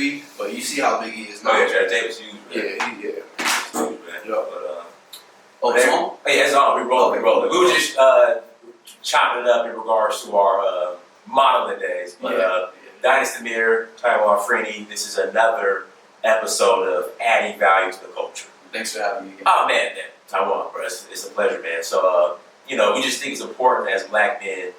movie, but you see how big he is now. Oh yeah, Jared Davis huge. Yeah, Huge, man. Yeah. But, it's on? Yeah, it's on. We rolling. We were just chopping it up in regards to our modeling days. But Dynasty Mirror, Tywan, Freeney, this is another episode of adding value to the culture. Thanks for having me again. Oh man, Tywan, bro, it's a pleasure, man. So we just think it's important as Black men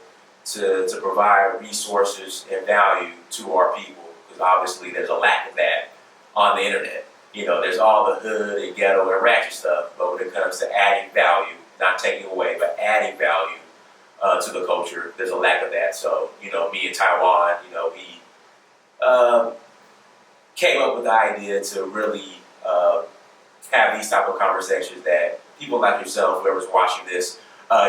to provide resources and value to our people, because obviously there's a lack of that on the internet. There's all the hood and ghetto and ratchet stuff, but when it comes to adding value, not taking away, but adding value to the culture, there's a lack of that. So, me and Tywan, we came up with the idea to really have these type of conversations that people like yourself, whoever's watching this,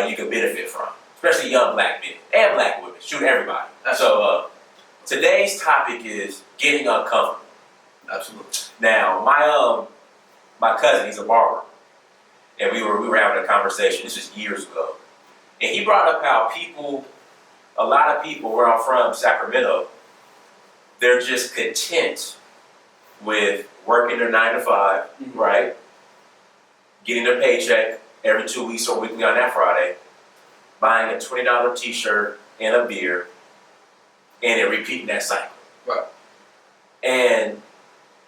you can benefit from, especially young Black men and Black women. Shoot, everybody. So today's topic is getting uncomfortable. Absolutely. Now, my cousin, he's a barber, and we were having a conversation. This was years ago, and he brought up how a lot of people where I'm from, Sacramento, they're just content with working their 9 to 5, right? Getting their paycheck every 2 weeks or weekly on that Friday, buying a $20 T-shirt and a beer, and then repeating that cycle. Right. And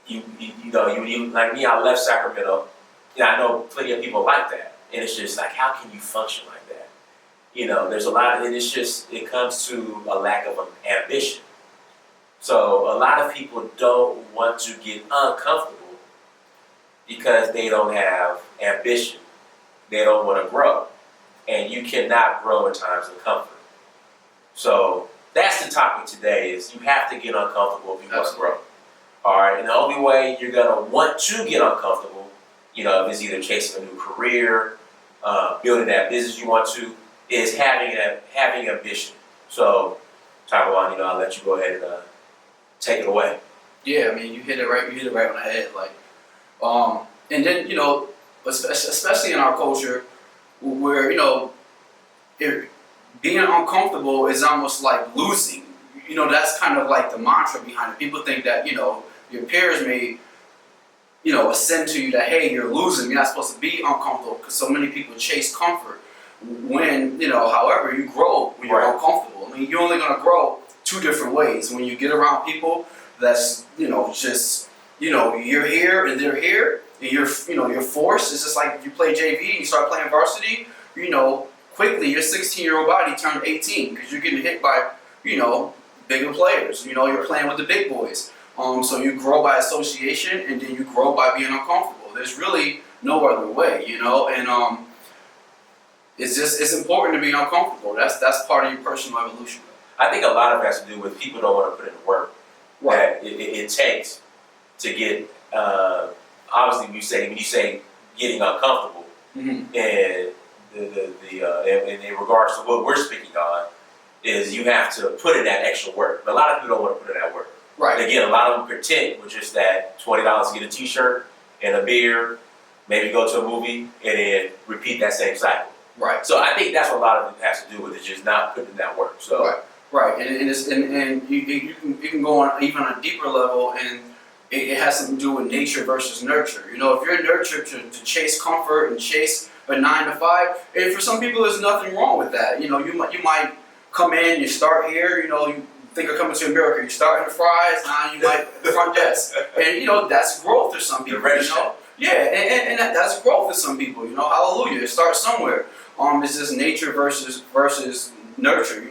you like me, I left Sacramento. I know plenty of people like that, and it's just like, how can you function like that? There's a lot, and it comes to a lack of ambition. So a lot of people don't want to get uncomfortable because they don't have ambition. They don't want to grow, and you cannot grow in times of comfort. So that's the topic today: is you have to get uncomfortable if you want to grow. All right, and the only way you're gonna want to get uncomfortable, is either chasing a new career, building that business you want to, is having ambition. So, Tywan, I'll let you go ahead and take it away. Yeah, I mean, you hit it right. You hit it right on the head. And then especially in our culture, where being uncomfortable is almost like losing. That's kind of like the mantra behind it. People think that your peers may ascend to you that, hey, you're losing. You're not supposed to be uncomfortable, because so many people chase comfort. When however, you grow when you're uncomfortable. I mean, you're only gonna grow 2 different ways. When you get around people that's just you're here and they're here, and you're forced. It's just like if you play JV and you start playing varsity. Quickly your 16-year-old body turned 18 because you're getting hit by bigger players. You're playing with the big boys. So you grow by association, and then you grow by being uncomfortable. There's really no other way, and it's important to be uncomfortable. That's part of your personal evolution. I think a lot of it has to do with people don't want to put in the work that it takes to get. Obviously, when you say getting uncomfortable, and and in regards to what we're speaking on, is you have to put in that extra work. But a lot of people don't want to put in that work. Right. And again, a lot of them content with just that $20 to get a T-shirt and a beer, maybe go to a movie, and then repeat that same cycle. Right. So I think that's what a lot of it has to do with, is just not putting in that work. So right. And you can go on even on a deeper level, and it has something to do with nature versus nurture. If you're nurtured to chase comfort and chase a 9 to 5, and for some people there's nothing wrong with that. You might come in, you start here, you think of coming to America, you start in the fries, now you might front desk. And that's growth for some people. Yeah, and that's growth for some people, hallelujah. It starts somewhere. It's just nature versus nurture.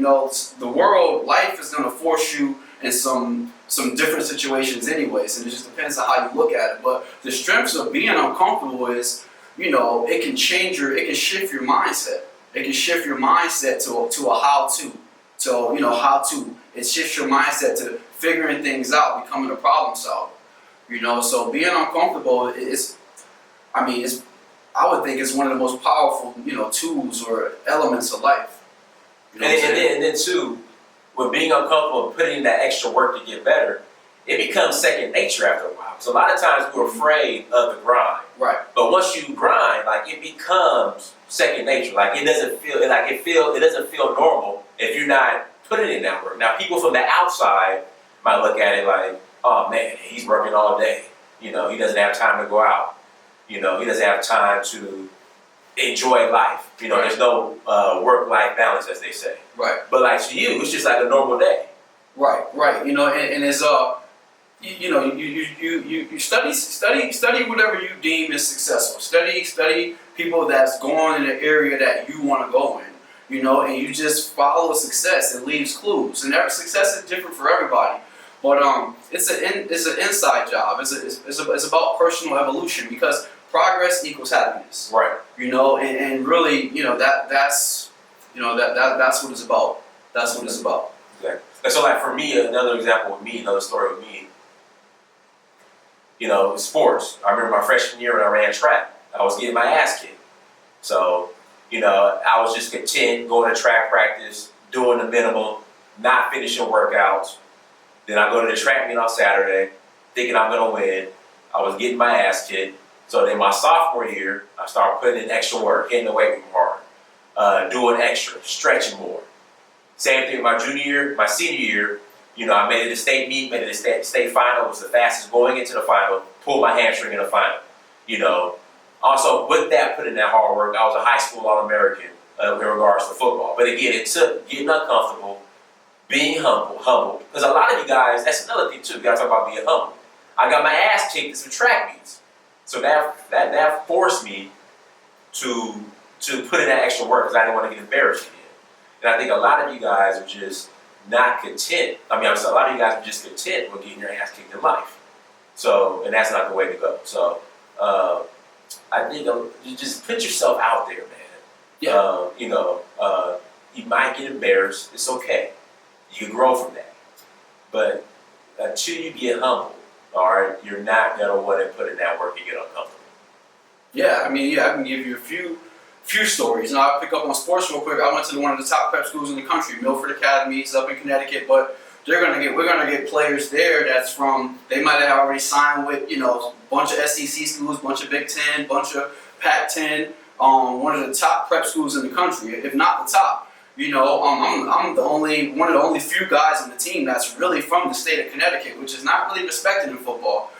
The world, life is gonna force you in some different situations anyways, and it just depends on how you look at it. But the strengths of being uncomfortable is, it can shift your mindset. It can shift your mindset to a how-to. So, how to. It shifts your mindset to figuring things out, becoming a problem solver. So being uncomfortable I would think it's one of the most powerful, tools or elements of life. And then too, with being uncomfortable and putting in that extra work to get better, it becomes second nature after a while. So a lot of times we're afraid of the grind. Right. But once you grind, it becomes second nature. It doesn't feel normal if you're not putting in that work. Now, people from the outside might look at it like, oh man, he's working all day. You know, he doesn't have time to go out. You know, he doesn't have time to enjoy life. You know, there's no work-life balance, as they say. Right. But like to you, it's just like a normal day. Right. You know, and it's you study whatever you deem is successful. Study people that's going in the area that you want to go in. You know, and you just follow success. It leaves clues, and every success is different for everybody. But it's an inside job. It's about personal evolution, because progress equals happiness. Right. You know, and really, you know, that's what it's about. That's what it's about. Exactly. And so, like for me, another example with me, another story with me. You know, sports. I remember my freshman year when I ran track. I was getting my ass kicked. So, you know, I was just content going to track practice, doing the minimum, not finishing workouts. Then I go to the track meet on Saturday, thinking I'm gonna win. I was getting my ass kicked. So then my sophomore year, I started putting in extra work, hitting the weight room hard, doing extra, stretching more. Same thing with my junior year, my senior year. You know, I made it to state meet, made it to state final. Was the fastest going into the final. Pulled my hamstring in the final. You know, also with that, put in that hard work. I was a high school All-American in regards to football. But again, it took getting uncomfortable, being humble. Because a lot of you guys, that's another thing too. You gotta talk about being humble. I got my ass kicked in some track meets, so that forced me to put in that extra work, because I didn't want to get embarrassed again. And I think a lot of you guys are just not content. I mean, a lot of you guys are just content with getting your ass kicked in life. So, and that's not the way to go. So, I think you just put yourself out there, man. Yeah. You know, you might get embarrassed. It's okay. You can grow from that. But until you get humble, all right, you're not gonna want to put in that work and get uncomfortable. Yeah, I mean, I can give you a few stories. And I'll pick up on sports real quick. I went to one of the top prep schools in the country, Milford Academy. It's up in Connecticut, but we're gonna get players there that's from, they might have already signed with, you know, a bunch of SEC schools, bunch of Big Ten, bunch of Pac-10, one of the top prep schools in the country, if not the top. You know, I'm one of the only few guys on the team that's really from the state of Connecticut, which is not really respected in football.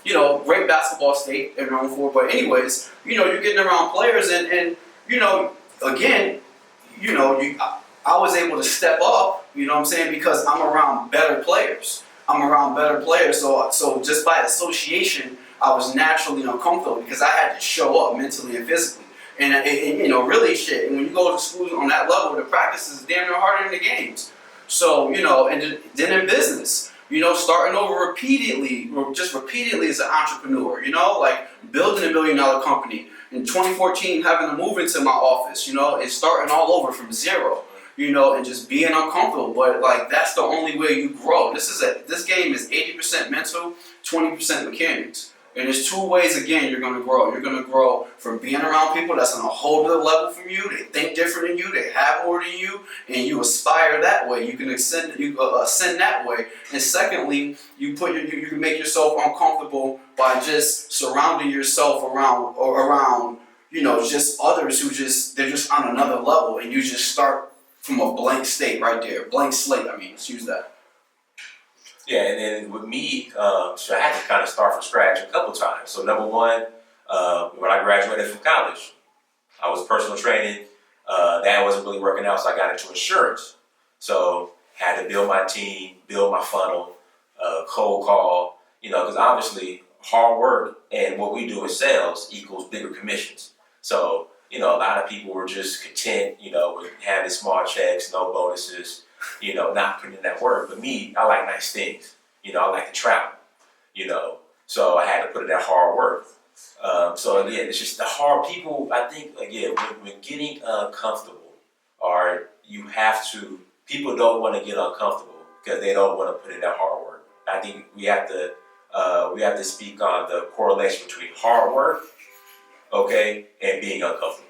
You know, great basketball state they're known for, but anyways, you know, you're getting around players, and you know, again, you know, I was able to step up, you know what I'm saying, because I'm around better players. So just by association, I was naturally uncomfortable because I had to show up mentally and physically. And you know, really shit. And when you go to schools on that level, the practice is damn near harder than the games. So, you know, and then in business, you know, starting over repeatedly as an entrepreneur, you know, like building $1 billion company. In 2014, having to move into my office, you know, and starting all over from zero, you know, and just being uncomfortable. But like, that's the only way you grow. This game is 80% mental, 20% mechanics. And there's two ways, again, you're going to grow. You're going to grow from being around people that's on a whole other level from you. They think different than you. They have more than you. And you aspire that way. You can ascend that way. And secondly, you can make yourself uncomfortable by just surrounding yourself around, you know, just others they're just on another level. And you just start from a blank state right there. Blank slate, let's use that. Yeah, and then with me, so I had to kind of start from scratch a couple times. So number one, when I graduated from college, I was personal training. That wasn't really working out, so I got into insurance. So had to build my team, build my funnel, cold call, you know, because obviously hard work and what we do in sales equals bigger commissions. So, you know, a lot of people were just content, you know, with having small checks, no bonuses, you know, not putting in that work. But me, I like nice things. You know, I like to travel, you know. So I had to put in that hard work. So again, it's just the hard people, I think, again, when getting uncomfortable, or people don't want to get uncomfortable because they don't want to put in that hard work. I think we have to speak on the correlation between hard work, okay, and being uncomfortable.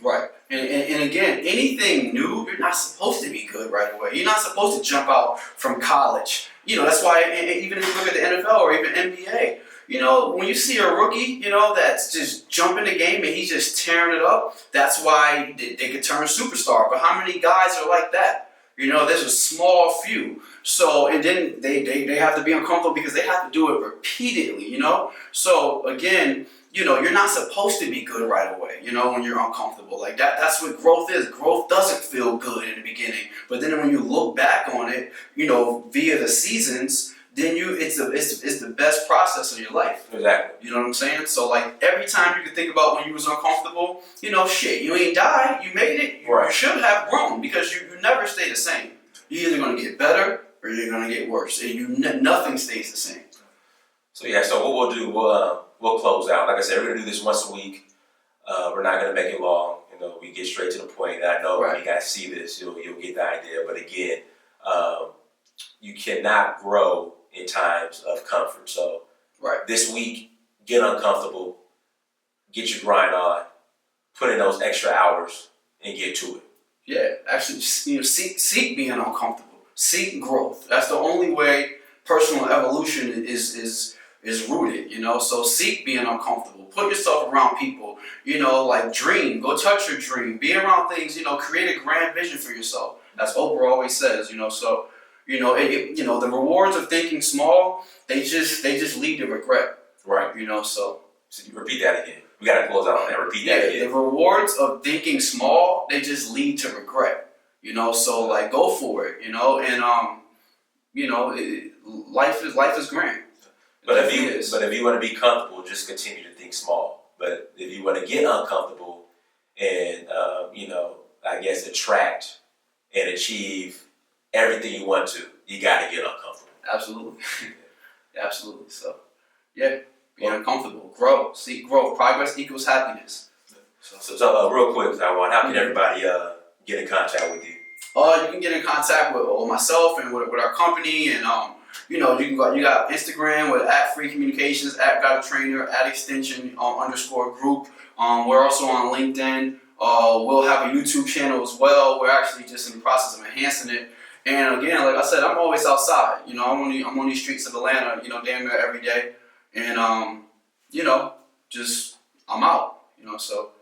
Right. And again, anything new, you're not supposed to be good right away. You're not supposed to jump out from college. You know, that's why even if you look at the NFL or even NBA, you know, when you see a rookie, you know, that's just jumping the game and he's just tearing it up, that's why they could turn superstar. But how many guys are like that? You know, there's a small few. So, and then they have to be uncomfortable because they have to do it repeatedly, you know? So, again, you know, you're not supposed to be good right away, you know, when you're uncomfortable. Like that's what growth is. Growth doesn't feel good in the beginning. But then when you look back on it, you know, via the seasons, then it's the best process of your life. Exactly. You know what I'm saying? So like every time you can think about when you was uncomfortable, you know, shit, you ain't died, you made it. You should have grown because you never stay the same. You're either gonna get better or you're gonna get worse. And nothing stays the same. So yeah, so what we'll do, we'll close out. Like I said, we're gonna do this once a week. We're not gonna make it long. You know, we get straight to the point. And I know when you guys see this, you'll get the idea. But again, you cannot grow in times of comfort. So this week, get uncomfortable, get your grind on, put in those extra hours, and get to it. Yeah, actually, you know, seek being uncomfortable, seek growth. That's the only way personal evolution is rooted. You know, so seek being uncomfortable. Put yourself around people. You know, like dream, go touch your dream, be around things. You know, create a grand vision for yourself. That's Oprah always says. You know, so. You know, you know, the rewards of thinking small, they just lead to regret. Right. You know, so you repeat that again. We gotta close out on that. Repeat that again. The rewards of thinking small, they just lead to regret. You know, so like go for it. You know, and you know, life is grand. But if you want to be comfortable, just continue to think small. But if you want to get uncomfortable and you know, I guess attract and achieve everything you want to, you got to get uncomfortable. Absolutely. Absolutely. So, yeah, be uncomfortable, grow, seek growth. Progress equals happiness. So real quick, Tywan, how can everybody get in contact with you? You can get in contact with myself and with our company, and you know, you got Instagram with @FreeCommunications, @GotATrainer, @Extension _group. We're also on LinkedIn. We'll have a YouTube channel as well. We're actually just in the process of enhancing it. And again, like I said, I'm always outside. You know, I'm on these streets of Atlanta. You know, damn near every day. And you know, just I'm out. You know, so.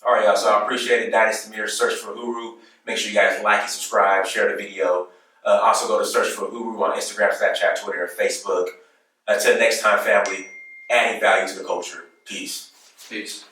All right, y'all. So I appreciate it. Dynasty Mirror, search for Huru. Make sure you guys like and subscribe, share the video. Also go to search for Huru on Instagram, Snapchat, Twitter, and Facebook. Until next time, family. Adding value to the culture. Peace. Peace.